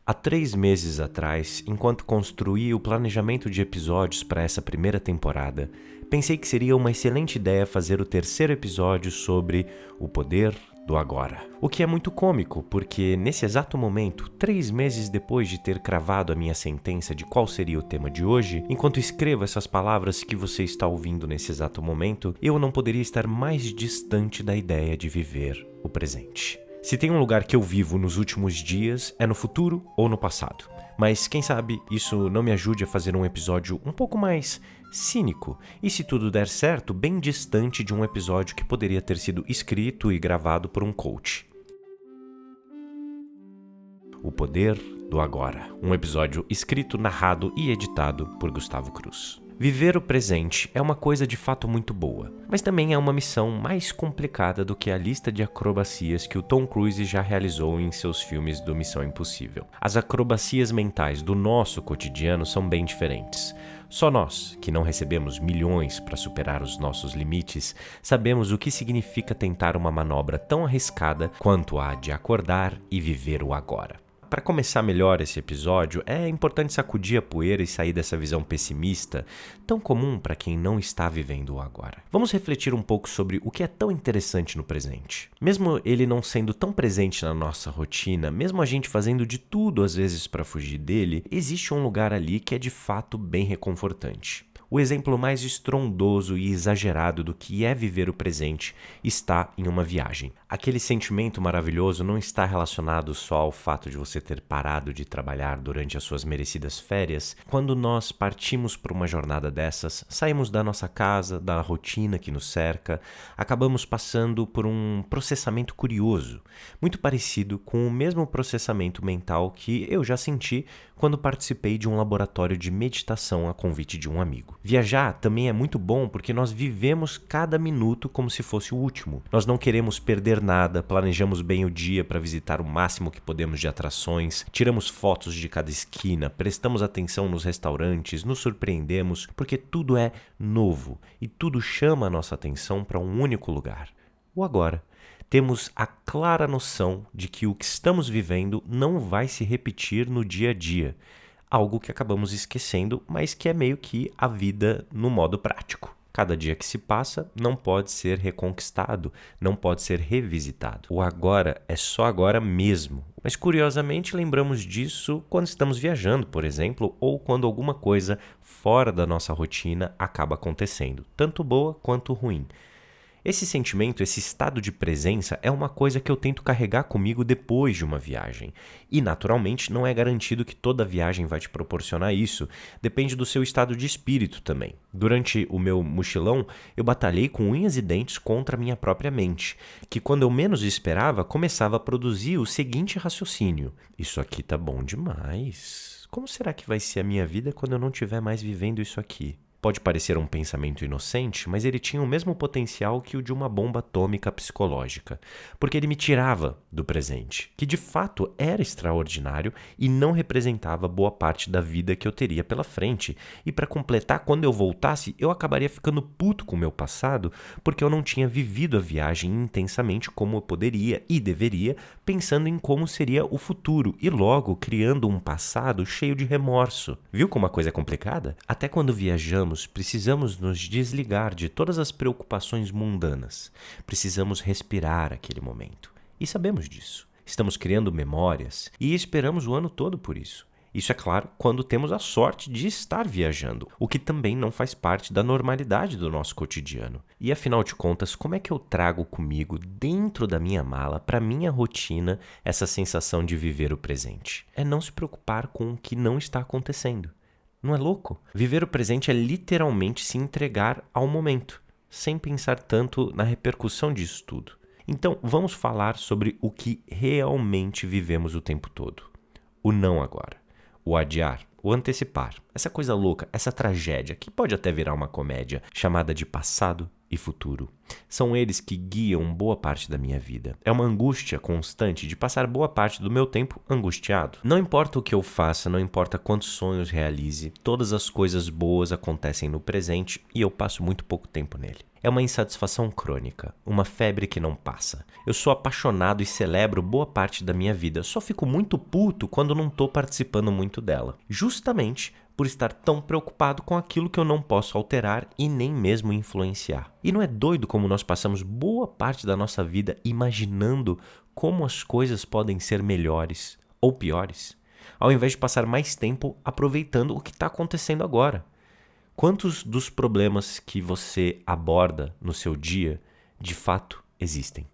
Há 3 meses atrás, enquanto construía o planejamento de episódios para essa primeira temporada, pensei que seria uma excelente ideia fazer o terceiro episódio sobre o poder do agora. O que é muito cômico, porque nesse exato momento, 3 meses depois de ter cravado a minha sentença de qual seria o tema de hoje, enquanto escrevo essas palavras que você está ouvindo nesse exato momento, eu não poderia estar mais distante da ideia de viver o presente. Se tem um lugar que eu vivo nos últimos dias, é no futuro ou no passado. Mas quem sabe isso não me ajude a fazer um episódio um pouco mais cínico e, se tudo der certo, bem distante de um episódio que poderia ter sido escrito e gravado por um coach. O Poder do Agora, um episódio escrito, narrado e editado por Gustavo Cruz. Viver o presente é uma coisa de fato muito boa, mas também é uma missão mais complicada do que a lista de acrobacias que o Tom Cruise já realizou em seus filmes do Missão Impossível. As acrobacias mentais do nosso cotidiano são bem diferentes. Só nós, que não recebemos milhões para superar os nossos limites, sabemos o que significa tentar uma manobra tão arriscada quanto a de acordar e viver o agora. Para começar melhor esse episódio, é importante sacudir a poeira e sair dessa visão pessimista, tão comum para quem não está vivendo o agora. Vamos refletir um pouco sobre o que é tão interessante no presente. Mesmo ele não sendo tão presente na nossa rotina, mesmo a gente fazendo de tudo às vezes para fugir dele, existe um lugar ali que é de fato bem reconfortante. O exemplo mais estrondoso e exagerado do que é viver o presente está em uma viagem. Aquele sentimento maravilhoso não está relacionado só ao fato de você ter parado de trabalhar durante as suas merecidas férias. Quando nós partimos por uma jornada dessas, saímos da nossa casa, da rotina que nos cerca, acabamos passando por um processamento curioso, muito parecido com o mesmo processamento mental que eu já senti quando participei de um laboratório de meditação a convite de um amigo. Viajar também é muito bom porque nós vivemos cada minuto como se fosse o último. Nós não queremos perder nada, planejamos bem o dia para visitar o máximo que podemos de atrações, tiramos fotos de cada esquina, prestamos atenção nos restaurantes, nos surpreendemos, porque tudo é novo e tudo chama a nossa atenção para um único lugar, o agora. Temos a clara noção de que o que estamos vivendo não vai se repetir no dia a dia. Algo que acabamos esquecendo, mas que é meio que a vida no modo prático. Cada dia que se passa não pode ser reconquistado, não pode ser revisitado. O agora é só agora mesmo. Mas curiosamente lembramos disso quando estamos viajando, por exemplo, ou quando alguma coisa fora da nossa rotina acaba acontecendo, tanto boa quanto ruim. Esse sentimento, esse estado de presença é uma coisa que eu tento carregar comigo depois de uma viagem. E, naturalmente, não é garantido que toda viagem vai te proporcionar isso. Depende do seu estado de espírito também. Durante o meu mochilão, eu batalhei com unhas e dentes contra a minha própria mente, que quando eu menos esperava, começava a produzir o seguinte raciocínio: isso aqui tá bom demais. Como será que vai ser a minha vida quando eu não estiver mais vivendo isso aqui? Pode parecer um pensamento inocente, mas ele tinha o mesmo potencial que o de uma bomba atômica psicológica, porque ele me tirava do presente, que de fato era extraordinário e não representava boa parte da vida que eu teria pela frente. E para completar, quando eu voltasse, eu acabaria ficando puto com o meu passado, porque eu não tinha vivido a viagem intensamente como eu poderia e deveria, pensando em como seria o futuro e logo criando um passado cheio de remorso. Viu como a coisa é complicada? Até quando viajamos, precisamos nos desligar de todas as preocupações mundanas. Precisamos respirar aquele momento. E sabemos disso. Estamos criando memórias e esperamos o ano todo por isso. Isso é claro quando temos a sorte de estar viajando, o que também não faz parte da normalidade do nosso cotidiano. E afinal de contas, como é que eu trago comigo, dentro da minha mala, para minha rotina, essa sensação de viver o presente? É não se preocupar com o que não está acontecendo. Não é louco? Viver o presente é literalmente se entregar ao momento, sem pensar tanto na repercussão disso tudo. Então, vamos falar sobre o que realmente vivemos o tempo todo. O não agora, o adiar, o antecipar, essa coisa louca, essa tragédia, que pode até virar uma comédia, chamada de passado, e futuro. São eles que guiam boa parte da minha vida. É uma angústia constante de passar boa parte do meu tempo angustiado. Não importa o que eu faça, não importa quantos sonhos realize, todas as coisas boas acontecem no presente e eu passo muito pouco tempo nele. É uma insatisfação crônica, uma febre que não passa. Eu sou apaixonado e celebro boa parte da minha vida, só fico muito puto quando não estou participando muito dela. Justamente por estar tão preocupado com aquilo que eu não posso alterar e nem mesmo influenciar. E não é doido como nós passamos boa parte da nossa vida imaginando como as coisas podem ser melhores ou piores, ao invés de passar mais tempo aproveitando o que está acontecendo agora? Quantos dos problemas que você aborda no seu dia, de fato, existem?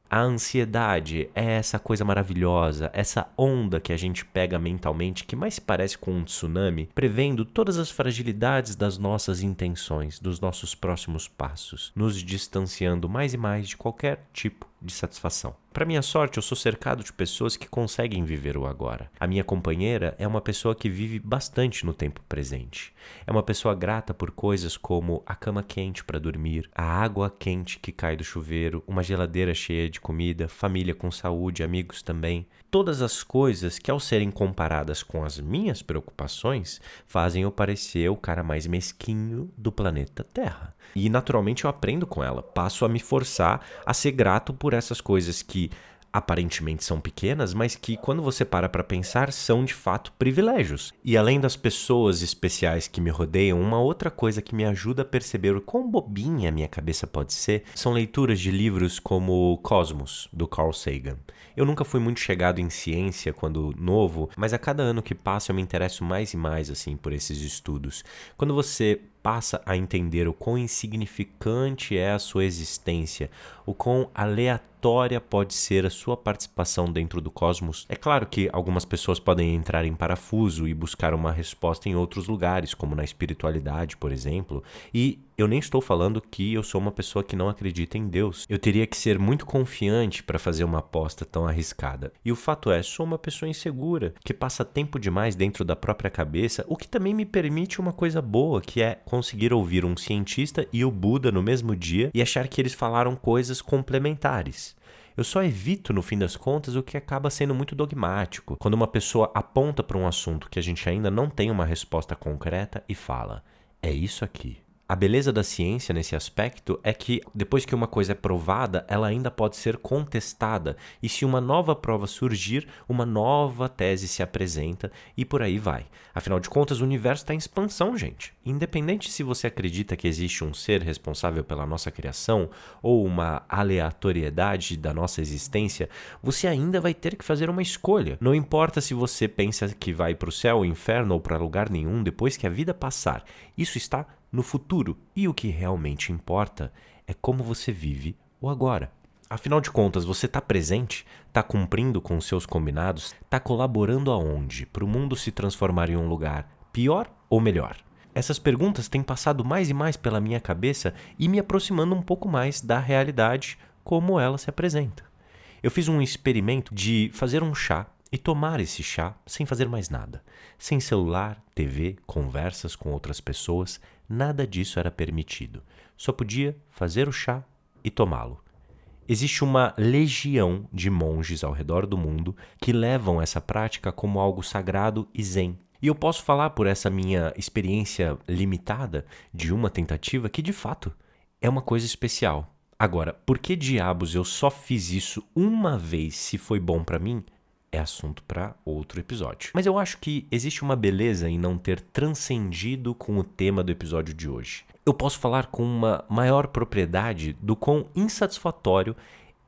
A ansiedade é essa coisa maravilhosa, essa onda que a gente pega mentalmente que mais se parece com um tsunami, prevendo todas as fragilidades das nossas intenções, dos nossos próximos passos, nos distanciando mais e mais de qualquer tipo de satisfação. Para minha sorte, eu sou cercado de pessoas que conseguem viver o agora. A minha companheira é uma pessoa que vive bastante no tempo presente. É uma pessoa grata por coisas como a cama quente para dormir, a água quente que cai do chuveiro, uma geladeira cheia de comida, família com saúde, amigos também. Todas as coisas que, ao serem comparadas com as minhas preocupações, fazem eu parecer o cara mais mesquinho do planeta Terra. E naturalmente eu aprendo com ela, passo a me forçar a ser grato por essas coisas que aparentemente são pequenas, mas que quando você para pensar são de fato privilégios. E além das pessoas especiais que me rodeiam, uma outra coisa que me ajuda a perceber o quão bobinha a minha cabeça pode ser são leituras de livros como Cosmos, do Carl Sagan. Eu nunca fui muito chegado em ciência quando novo, mas a cada ano que passa eu me interesso mais e mais assim por esses estudos. Quando você passa a entender o quão insignificante é a sua existência, o quão aleatória pode ser a sua participação dentro do cosmos. É claro que algumas pessoas podem entrar em parafuso e buscar uma resposta em outros lugares, como na espiritualidade, por exemplo, e eu nem estou falando que eu sou uma pessoa que não acredita em Deus. Eu teria que ser muito confiante para fazer uma aposta tão arriscada. E o fato é, sou uma pessoa insegura, que passa tempo demais dentro da própria cabeça, o que também me permite uma coisa boa, que é conseguir ouvir um cientista e o Buda no mesmo dia e achar que eles falaram coisas complementares. Eu só evito, no fim das contas, o que acaba sendo muito dogmático, quando uma pessoa aponta para um assunto que a gente ainda não tem uma resposta concreta e fala, é isso aqui. A beleza da ciência nesse aspecto é que, depois que uma coisa é provada, ela ainda pode ser contestada. E se uma nova prova surgir, uma nova tese se apresenta e por aí vai. Afinal de contas, o universo está em expansão, gente. Independente se você acredita que existe um ser responsável pela nossa criação ou uma aleatoriedade da nossa existência, você ainda vai ter que fazer uma escolha. Não importa se você pensa que vai para o céu, o inferno ou para lugar nenhum depois que a vida passar. Isso está no futuro, e o que realmente importa é como você vive o agora. Afinal de contas, você está presente? Está cumprindo com os seus combinados? Está colaborando aonde? Para o mundo se transformar em um lugar pior ou melhor? Essas perguntas têm passado mais e mais pela minha cabeça e me aproximando um pouco mais da realidade como ela se apresenta. Eu fiz um experimento de fazer um chá e tomar esse chá sem fazer mais nada. Sem celular, TV, conversas com outras pessoas, nada disso era permitido. Só podia fazer o chá e tomá-lo. Existe uma legião de monges ao redor do mundo que levam essa prática como algo sagrado e zen. E eu posso falar por essa minha experiência limitada de uma tentativa que, de fato, é uma coisa especial. Agora, por que diabos eu só fiz isso uma vez se foi bom pra mim? É assunto para outro episódio. Mas eu acho que existe uma beleza em não ter transcendido com o tema do episódio de hoje. Eu posso falar com uma maior propriedade do quão insatisfatório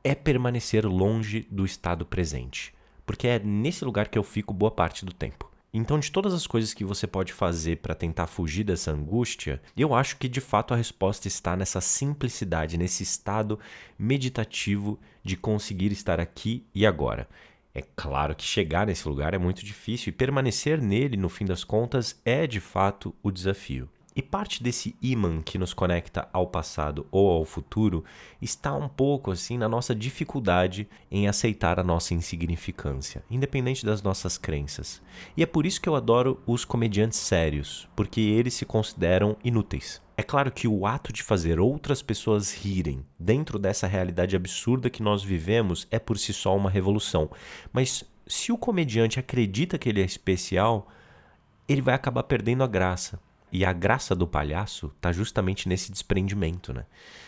é permanecer longe do estado presente, porque é nesse lugar que eu fico boa parte do tempo. Então, de todas as coisas que você pode fazer para tentar fugir dessa angústia, eu acho que de fato a resposta está nessa simplicidade, nesse estado meditativo de conseguir estar aqui e agora. É claro que chegar nesse lugar é muito difícil e permanecer nele, no fim das contas, é de fato o desafio. E parte desse ímã que nos conecta ao passado ou ao futuro está um pouco assim na nossa dificuldade em aceitar a nossa insignificância, independente das nossas crenças. E é por isso que eu adoro os comediantes sérios, porque eles se consideram inúteis. É claro que o ato de fazer outras pessoas rirem dentro dessa realidade absurda que nós vivemos é por si só uma revolução. Mas se o comediante acredita que ele é especial, ele vai acabar perdendo a graça. E a graça do palhaço está justamente nesse desprendimento, né?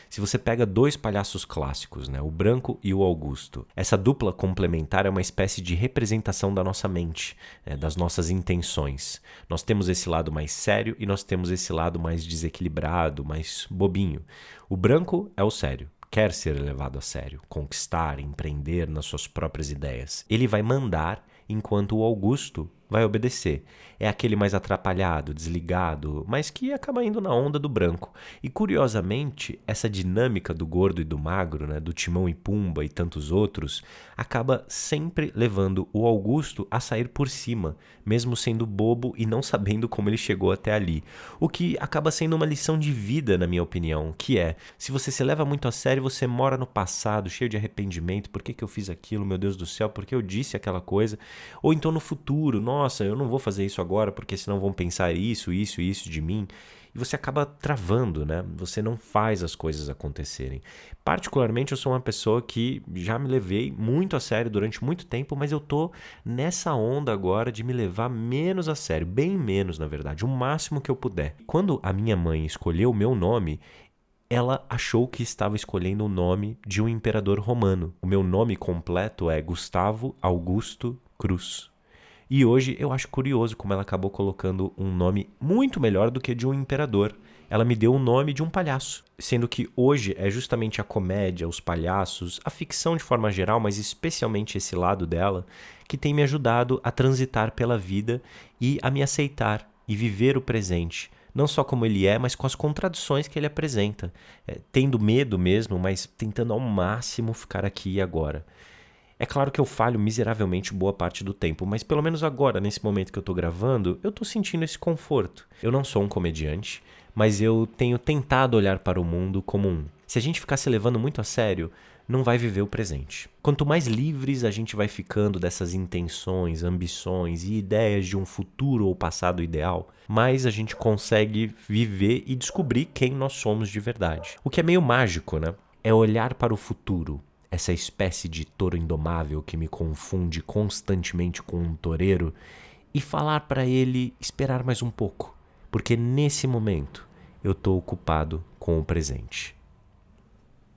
Se você pega dois palhaços clássicos, né, o Branco e o Augusto, essa dupla complementar é uma espécie de representação da nossa mente, né, das nossas intenções. Nós temos esse lado mais sério e nós temos esse lado mais desequilibrado, mais bobinho. O Branco é o sério. Quer ser levado a sério, conquistar, empreender nas suas próprias ideias. Ele vai mandar enquanto o Augusto vai obedecer. É aquele mais atrapalhado, desligado, mas que acaba indo na onda do Branco. E curiosamente, essa dinâmica do gordo e do magro, né, do Timão e Pumba e tantos outros, acaba sempre levando o Augusto a sair por cima, mesmo sendo bobo e não sabendo como ele chegou até ali. O que acaba sendo uma lição de vida, na minha opinião, que é, se você se leva muito a sério, você mora no passado, cheio de arrependimento, por que eu fiz aquilo, meu Deus do céu, por que eu disse aquela coisa? Ou então no futuro, nossa, eu não vou fazer isso agora porque senão vão pensar isso de mim. E você acaba travando, né? Você não faz as coisas acontecerem. Particularmente, eu sou uma pessoa que já me levei muito a sério durante muito tempo, mas eu tô nessa onda agora de me levar menos a sério, bem menos, na verdade, o máximo que eu puder. Quando a minha mãe escolheu o meu nome, ela achou que estava escolhendo o nome de um imperador romano. O meu nome completo é Gustavo Augusto Cruz. E hoje eu acho curioso como ela acabou colocando um nome muito melhor do que de um imperador. Ela me deu o nome de um palhaço, sendo que hoje é justamente a comédia, os palhaços, a ficção de forma geral, mas especialmente esse lado dela, que tem me ajudado a transitar pela vida e a me aceitar e viver o presente. Não só como ele é, mas com as contradições que ele apresenta. Tendo medo mesmo, mas tentando ao máximo ficar aqui e agora. É claro que eu falho miseravelmente boa parte do tempo, mas pelo menos agora, nesse momento que eu tô gravando, eu tô sentindo esse conforto. Eu não sou um comediante, mas eu tenho tentado olhar para o mundo como um. Se a gente ficar se levando muito a sério, não vai viver o presente. Quanto mais livres a gente vai ficando dessas intenções, ambições e ideias de um futuro ou passado ideal, mais a gente consegue viver e descobrir quem nós somos de verdade. O que é meio mágico, né? É olhar para o futuro. Essa espécie de touro indomável que me confunde constantemente com um toureiro, e falar para ele esperar mais um pouco, porque nesse momento eu estou ocupado com o presente.